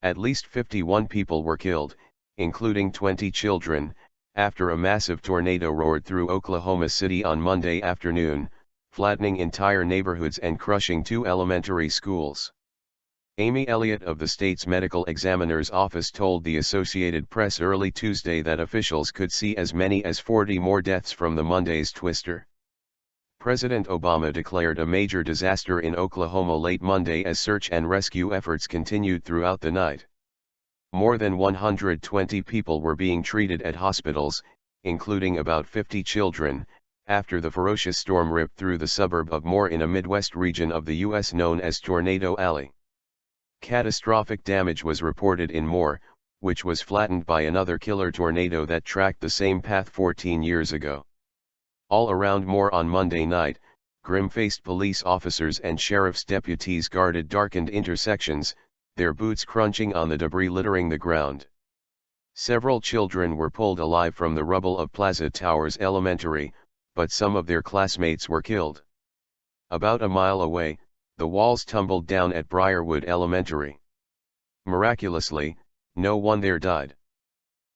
At least 51 people were killed, including 20 children, after a massive tornado roared through Oklahoma City on Monday afternoon, flattening entire neighborhoods and crushing 2 elementary schools. Amy Elliott of the state's medical examiner's office told the Associated Press early Tuesday that officials could see as many as 40 more deaths from the Monday's twister. President Obama declared a major disaster in Oklahoma late Monday as search and rescue efforts continued throughout the night. More than 120 people were being treated at hospitals, including about 50 children, after the ferocious storm ripped through the suburb of Moore in a Midwest region of the U.S. known as Tornado Alley. Catastrophic damage was reported in Moore, which was flattened by another killer tornado that tracked the same path 14 years ago. All around Moore on Monday night, grim-faced police officers and sheriff's deputies guarded darkened intersections, their boots crunching on the debris littering the ground. Several children were pulled alive from the rubble of Plaza Towers Elementary, but some of their classmates were killed. About a mile away, the walls tumbled down at Briarwood Elementary. Miraculously, no one there died.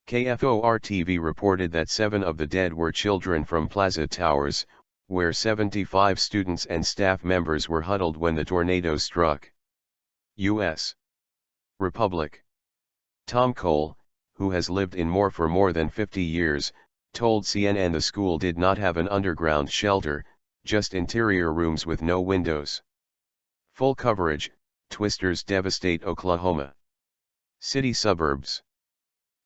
KFOR-TV reported that 7 of the dead were children from Plaza Towers, where 75 students and staff members were huddled when the tornado struck. U.S. Republic. Tom Cole, who has lived in Moore for more than 50 years, told CNN the school did not have an underground shelter, just interior rooms with no windows. Full coverage, twisters devastate Oklahoma. City suburbs.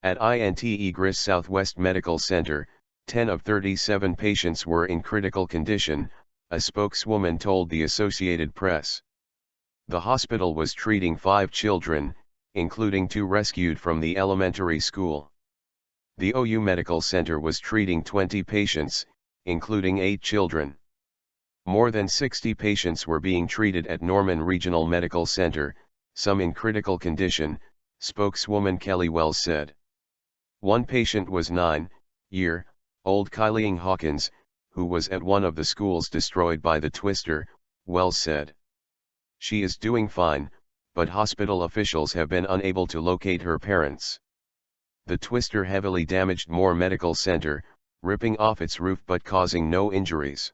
At INT Gris Southwest Medical Center, 10 of 37 patients were in critical condition, a spokeswoman told the Associated Press. The hospital was treating 5 children, including 2 rescued from the elementary school. The OU Medical Center was treating 20 patients, including 8 children. More than 60 patients were being treated at Norman Regional Medical Center, some in critical condition, spokeswoman Kelly Wells said. One patient was 9-year-old Kylie Hawkins, who was at one of the schools destroyed by the twister, Wells said. She is doing fine, but hospital officials have been unable to locate her parents. The twister heavily damaged Moore Medical Center, ripping off its roof but causing no injuries.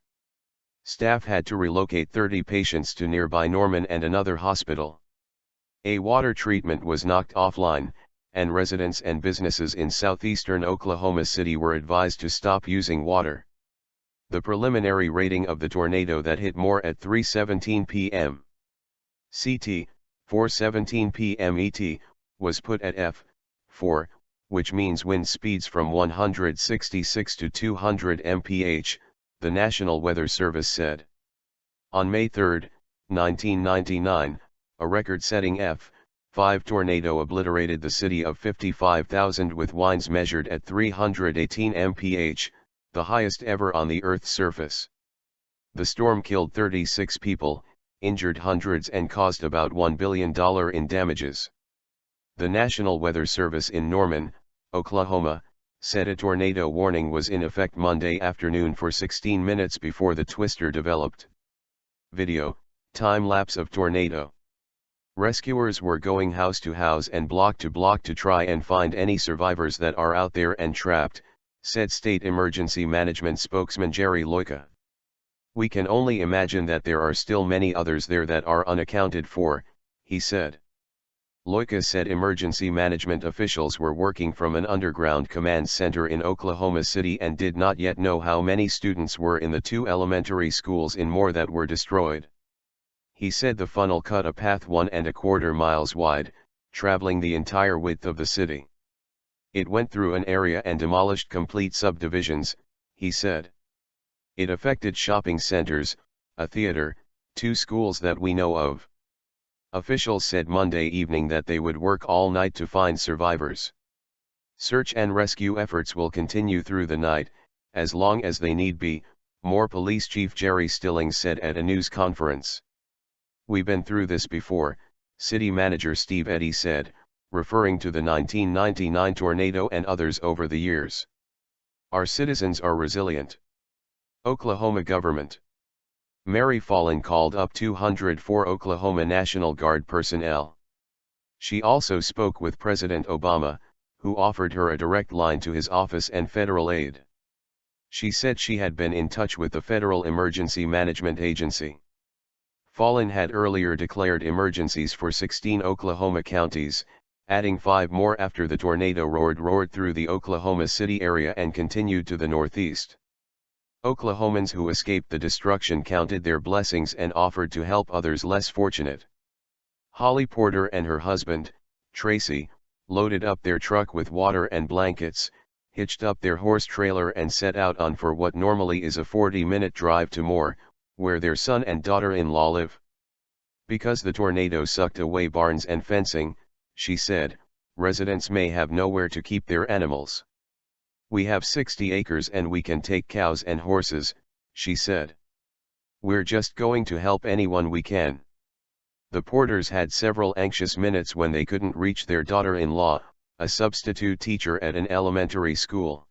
Staff had to relocate 30 patients to nearby Norman and another hospital. A water treatment was knocked offline, and residents and businesses in southeastern Oklahoma City were advised to stop using water. The preliminary rating of the tornado that hit Moore at 3:17 p.m. CT, 4:17 p.m. ET, was put at F4, which means wind speeds from 166 to 200 mph, the National Weather Service said. On May 3, 1999, a record-setting F5 tornado obliterated the city of 55,000 with winds measured at 318 mph, the highest ever on the Earth's surface. The storm killed 36 people, injured hundreds and caused about $1 billion in damages. The National Weather Service in Norman, Oklahoma, said a tornado warning was in effect Monday afternoon for 16 minutes before the twister developed. Video, time-lapse of tornado. Rescuers were going house to house and block to block to try and find any survivors that are out there and trapped, said State Emergency Management spokesman Jerry Loika. We can only imagine that there are still many others there that are unaccounted for, he said. Loika said emergency management officials were working from an underground command center in Oklahoma City and did not yet know how many students were in the 2 elementary schools in Moore that were destroyed. He said the funnel cut a path 1¼ miles wide, traveling the entire width of the city. It went through an area and demolished complete subdivisions, he said. It affected shopping centers, a theater, 2 schools that we know of. Officials said Monday evening that they would work all night to find survivors. Search and rescue efforts will continue through the night, as long as they need be, Moore Police Chief Jerry Stillings said at a news conference. We've been through this before, City Manager Steve Eddy said, referring to the 1999 tornado and others over the years. Our citizens are resilient. Oklahoma government. Mary Fallon called up 204 Oklahoma National Guard personnel. She also spoke with President Obama, who offered her a direct line to his office and federal aid. She said she had been in touch with the Federal Emergency Management Agency. Fallon had earlier declared emergencies for 16 Oklahoma counties, adding 5 more after the tornado roared through the Oklahoma City area and continued to the northeast. Oklahomans who escaped the destruction counted their blessings and offered to help others less fortunate. Holly Porter and her husband, Tracy, loaded up their truck with water and blankets, hitched up their horse trailer and set out on for what normally is a 40-minute drive to Moore, where their son and daughter-in-law live. Because the tornado sucked away barns and fencing, she said, residents may have nowhere to keep their animals. We have 60 acres and we can take cows and horses, she said. We're just going to help anyone we can. The Porters had several anxious minutes when they couldn't reach their daughter-in-law, a substitute teacher at an elementary school.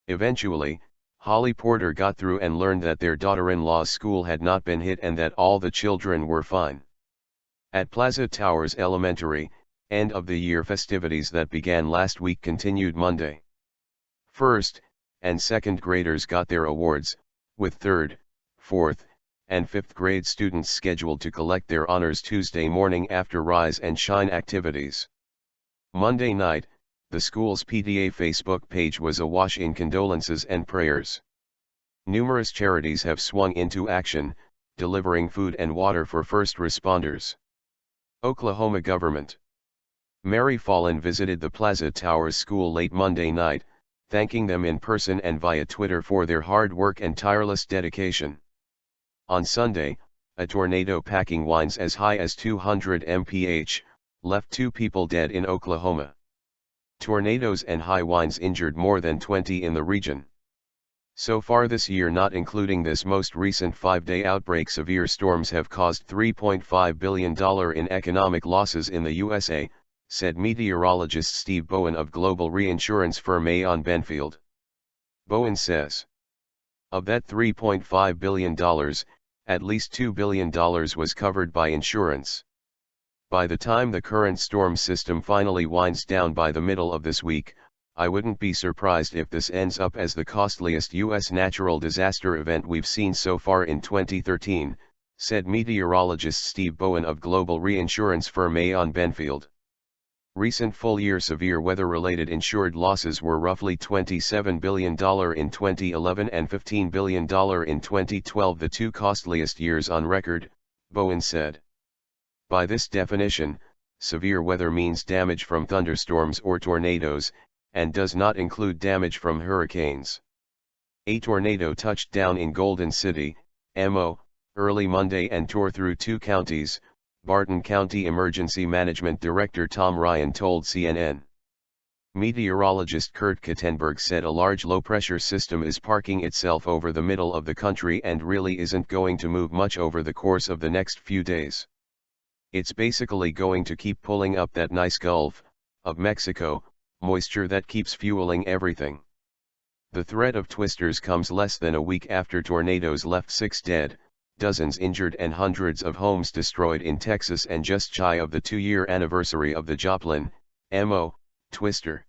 Eventually, Holly Porter got through and learned that their daughter-in-law's school had not been hit and that all the children were fine. At Plaza Towers Elementary, end-of-the-year festivities that began last week continued Monday. First and second graders got their awards, with third, fourth, and fifth grade students scheduled to collect their honors Tuesday morning after Rise and Shine activities. Monday night, the school's PTA Facebook page was awash in condolences and prayers. Numerous charities have swung into action, delivering food and water for first responders. Oklahoma government. Mary Fallon visited the Plaza Towers school late Monday night, thanking them in person and via Twitter for their hard work and tireless dedication. On Sunday, a tornado packing winds as high as 200 mph, left 2 people dead in Oklahoma. Tornadoes and high winds injured more than 20 in the region. So far this year, not including this most recent 5-day outbreak, severe storms have caused $3.5 billion in economic losses in the USA, said meteorologist Steve Bowen of global reinsurance firm Aon Benfield. Bowen says, of that $3.5 billion, at least $2 billion was covered by insurance. By the time the current storm system finally winds down by the middle of this week, I wouldn't be surprised if this ends up as the costliest U.S. natural disaster event we've seen so far in 2013, said meteorologist Steve Bowen of global reinsurance firm Aon Benfield. Recent full-year severe weather-related insured losses were roughly $27 billion in 2011 and $15 billion in 2012, the 2 costliest years on record, Bowen said. By this definition, severe weather means damage from thunderstorms or tornadoes, and does not include damage from hurricanes. A tornado touched down in Golden City, MO, early Monday and tore through 2 counties, Barton County Emergency Management Director Tom Ryan told CNN. Meteorologist Kurt Kattenberg said a large low-pressure system is parking itself over the middle of the country and really isn't going to move much over the course of the next few days. It's basically going to keep pulling up that nice Gulf of Mexico moisture that keeps fueling everything. The threat of twisters comes less than a week after tornadoes left 6 dead, dozens injured and hundreds of homes destroyed in Texas, and just shy of the 2-year anniversary of the Joplin, MO, twister.